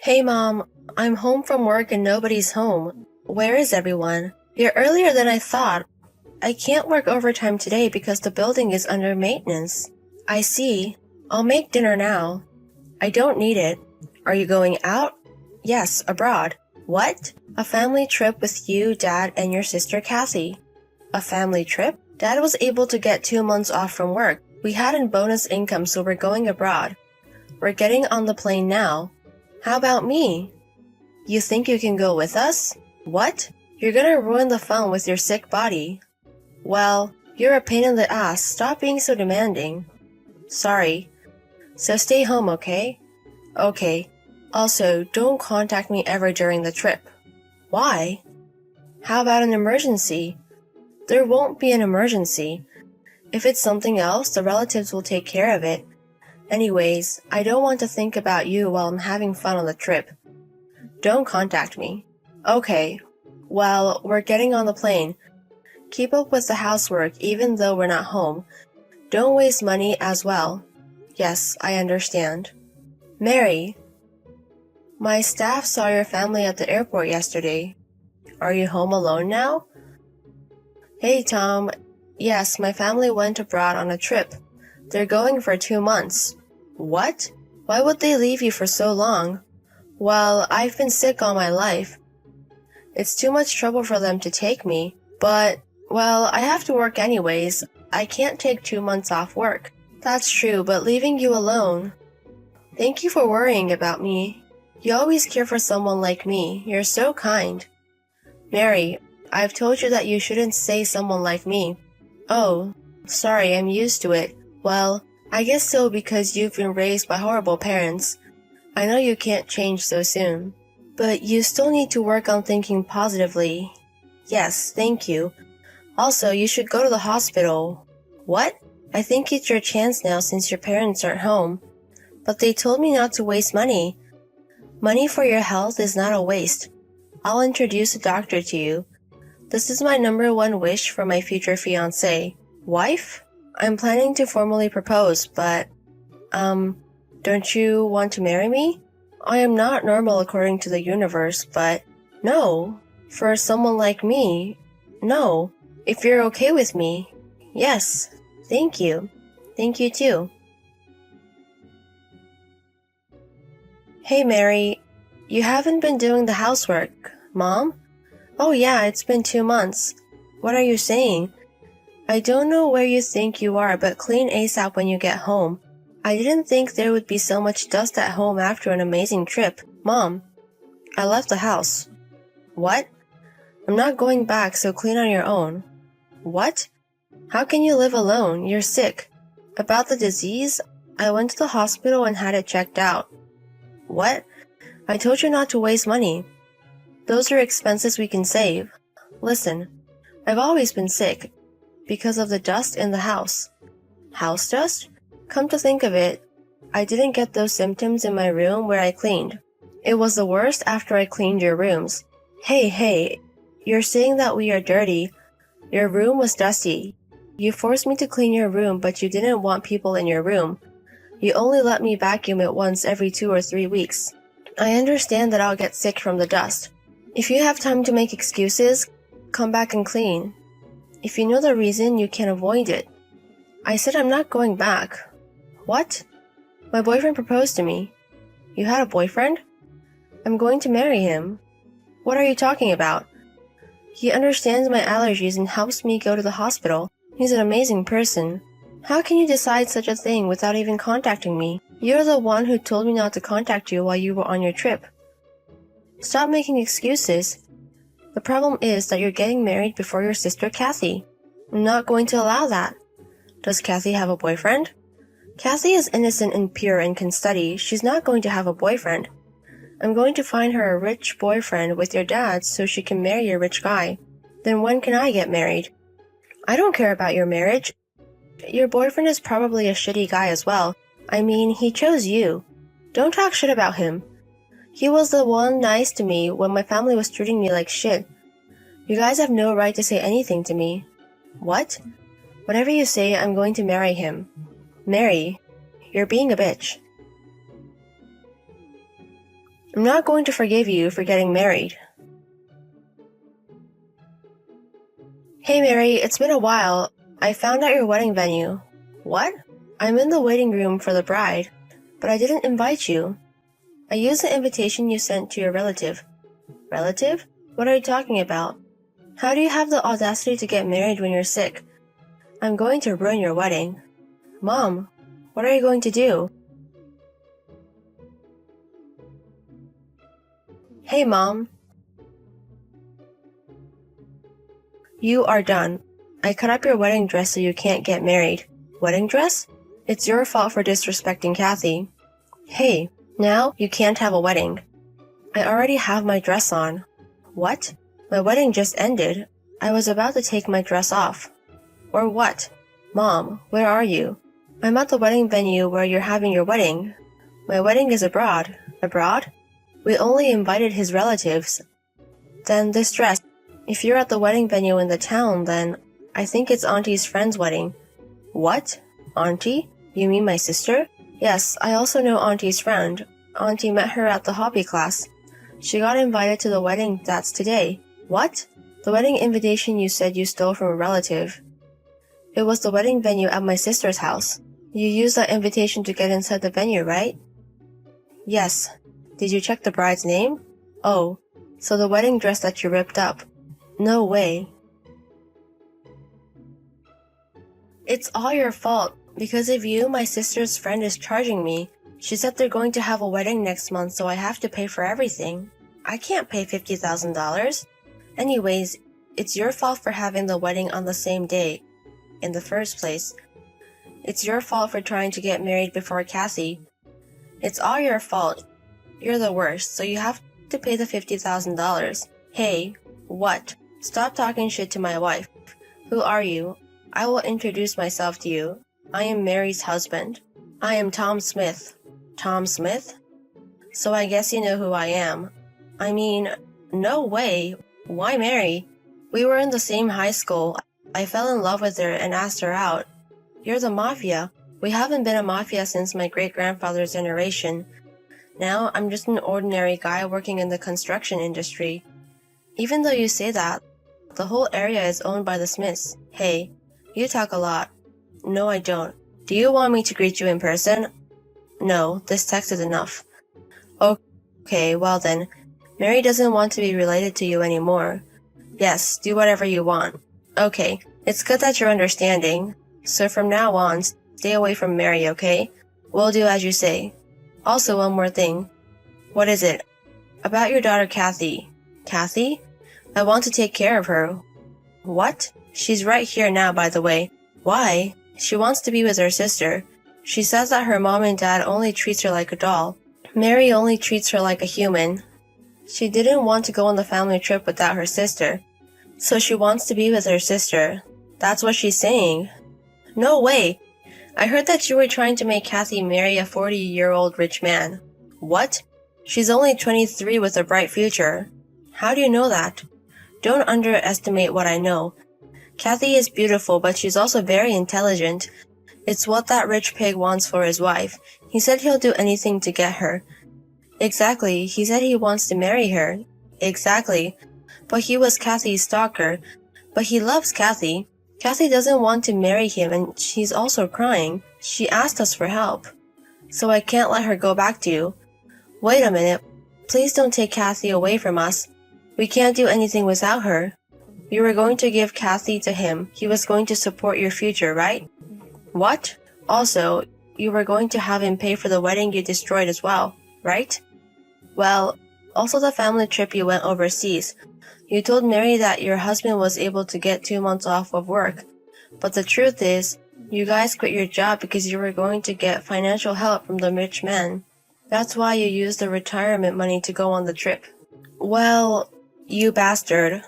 Hey Mom, I'm home from work and nobody's home. Where is everyone? You're earlier than I thought. I can't work overtime today because the building is under maintenance. I see. I'll make dinner now. I don't need it. Are you going out? Yes, abroad. What? A family trip with you, Dad, and your sister Kathy. A family trip? Dad was able to get 2 months off from work. We had a bonus income, so we're going abroad. We're getting on the plane now. How about me? You think you can go with us? What? You're gonna ruin the fun with your sick body. Well, you're a pain in the ass. Stop being so demanding. Sorry. So stay home, okay? Okay. Also, don't contact me ever during the trip. Why? How about an emergency? There won't be an emergency. If it's something else, the relatives will take care of it. Anyways, I don't want to think about you while I'm having fun on the trip. Don't contact me. Okay. Well, we're getting on the plane. Keep up with the housework even though we're not home. Don't waste money as well. Yes, I understand. Mary. My staff saw your family at the airport yesterday. Are you home alone now? Hey, Tom. Yes, my family went abroad on a trip. They're going for 2 months. What? Why would they leave you for so long? Well, I've been sick all my life. It's too much trouble for them to take me, but, well, I have to work anyways. I can't take 2 months off work. That's true, but leaving you alone. Thank you for worrying about me. You always care for someone like me. You're so kind. Mary, I've told you that you shouldn't say someone like me. Oh, sorry, I'm used to it. Well, I guess so because you've been raised by horrible parents. I know you can't change so soon. But you still need to work on thinking positively. Yes, thank you. Also, you should go to the hospital. What? I think it's your chance now since your parents aren't home. But they told me not to waste money. Money for your health is not a waste. I'll introduce a doctor to you. This is my #1 wish for my future fiancé. Wife? I'm planning to formally propose, but, don't you want to marry me? I am not normal according to the universe, but no. For someone like me, no. If you're okay with me, yes. Thank you. Thank you too. Hey Mary, you haven't been doing the housework, Mom? Oh yeah, it's been 2 months. What are you saying? I don't know where you think you are, but clean ASAP when you get home. I didn't think there would be so much dust at home after an amazing trip. Mom, I left the house. What? I'm not going back, so clean on your own. What? How can you live alone? You're sick. About the disease, I went to the hospital and had it checked out. What? I told you not to waste money. Those are expenses we can save. Listen, I've always been sick because of the dust in the house. House dust? Come to think of it, I didn't get those symptoms in my room where I cleaned. It was the worst after I cleaned your rooms. Hey, you're saying that we are dirty. Your room was dusty. You forced me to clean your room, but you didn't want people in your room. You only let me vacuum it once every 2 or 3 weeks. I understand that I'll get sick from the dust. If you have time to make excuses, come back and clean. If you know the reason, you can avoid it. I said I'm not going back. What? My boyfriend proposed to me. You had a boyfriend? I'm going to marry him. What are you talking about? He understands my allergies and helps me go to the hospital. He's an amazing person. How can you decide such a thing without even contacting me? You're the one who told me not to contact you while you were on your trip. Stop making excuses. The problem is that you're getting married before your sister Kathy. I'm not going to allow that. Does Kathy have a boyfriend? Kathy is innocent and pure and can study. She's not going to have a boyfriend. I'm going to find her a rich boyfriend with your dad so she can marry a rich guy. Then when can I get married? I don't care about your marriage. Your boyfriend is probably a shitty guy as well. I mean, he chose you. Don't talk shit about him. He was the one nice to me when my family was treating me like shit. You guys have no right to say anything to me. What? Whatever you say, I'm going to marry him. Mary, you're being a bitch. I'm not going to forgive you for getting married. Hey Mary, it's been a while. I found out your wedding venue. What? I'm in the waiting room for the bride, but I didn't invite you. I used the invitation you sent to your relative. Relative? What are you talking about? How do you have the audacity to get married when you're sick? I'm going to ruin your wedding. Mom, what are you going to do? Hey Mom. You are done. I cut up your wedding dress so you can't get married. Wedding dress? It's your fault for disrespecting Kathy. Hey, now you can't have a wedding. I already have my dress on. What? My wedding just ended. I was about to take my dress off. Or what? Mom, where are you? I'm at the wedding venue where you're having your wedding. My wedding is abroad. Abroad? We only invited his relatives. Then this dress. If you're at the wedding venue in the town, then I think it's Auntie's friend's wedding. What? Auntie? You mean my sister? Yes, I also know Auntie's friend. Auntie met her at the hobby class. She got invited to the wedding that's today. What? The wedding invitation you said you stole from a relative. It was the wedding venue at my sister's house. You used that invitation to get inside the venue, right? Yes. Did you check the bride's name? Oh, so the wedding dress that you ripped up. No way. It's all your fault. Because of you, my sister's friend is charging me. She said they're going to have a wedding next month, so I have to pay for everything. I can't pay $50,000. Anyways, it's your fault for having the wedding on the same day. In the first place. It's your fault for trying to get married before Kathy. It's all your fault. You're the worst, so you have to pay the $50,000. Hey, what? Stop talking shit to my wife. Who are you? I will introduce myself to you. I am Mary's husband. I am Tom Smith. Tom Smith? So I guess you know who I am. I mean, no way. Why Mary? We were in the same high school. I fell in love with her and asked her out. You're the mafia. We haven't been a mafia since my great-grandfather's generation. Now I'm just an ordinary guy working in the construction industry. Even though you say that, the whole area is owned by the Smiths. Hey, you talk a lot. No, I don't. Do you want me to greet you in person? No, this text is enough. Okay, well then, Mary doesn't want to be related to you anymore. Yes, do whatever you want. Okay, it's good that you're understanding. So from now on, stay away from Mary, okay? We'll do as you say. Also, one more thing. What is it? About your daughter Kathy. Kathy? I want to take care of her. What? She's right here now, by the way. Why? She wants to be with her sister. She says that her mom and dad only treats her like a doll. Mary only treats her like a human. She didn't want to go on the family trip without her sister. So she wants to be with her sister. That's what she's saying. No way! I heard that you were trying to make Kathy marry a 40-year-old rich man. What? She's only 23 with a bright future. How do you know that? Don't underestimate what I know. Kathy is beautiful, but she's also very intelligent. It's what that rich pig wants for his wife. He said he'll do anything to get her. Exactly, he said he wants to marry her. Exactly. But he was Kathy's stalker. But he loves Kathy. Kathy doesn't want to marry him and she's also crying. She asked us for help. So I can't let her go back to you. Wait a minute. Please don't take Kathy away from us. We can't do anything without her. You were going to give Kathy to him. He was going to support your future, right? What? Also, you were going to have him pay for the wedding you destroyed as well, right? Well, also the family trip you went overseas. You told Mary that your husband was able to get 2 months off of work. But the truth is, you guys quit your job because you were going to get financial help from the rich man. That's why you used the retirement money to go on the trip. Well, you bastard.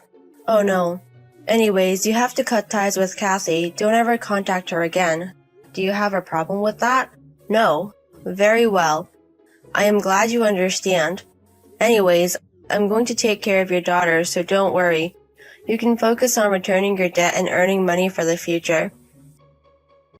Oh no. Anyways, you have to cut ties with Kathy. Don't ever contact her again. Do you have a problem with that? No. Very well. I am glad you understand. Anyways, I'm going to take care of your daughter, so don't worry. You can focus on returning your debt and earning money for the future.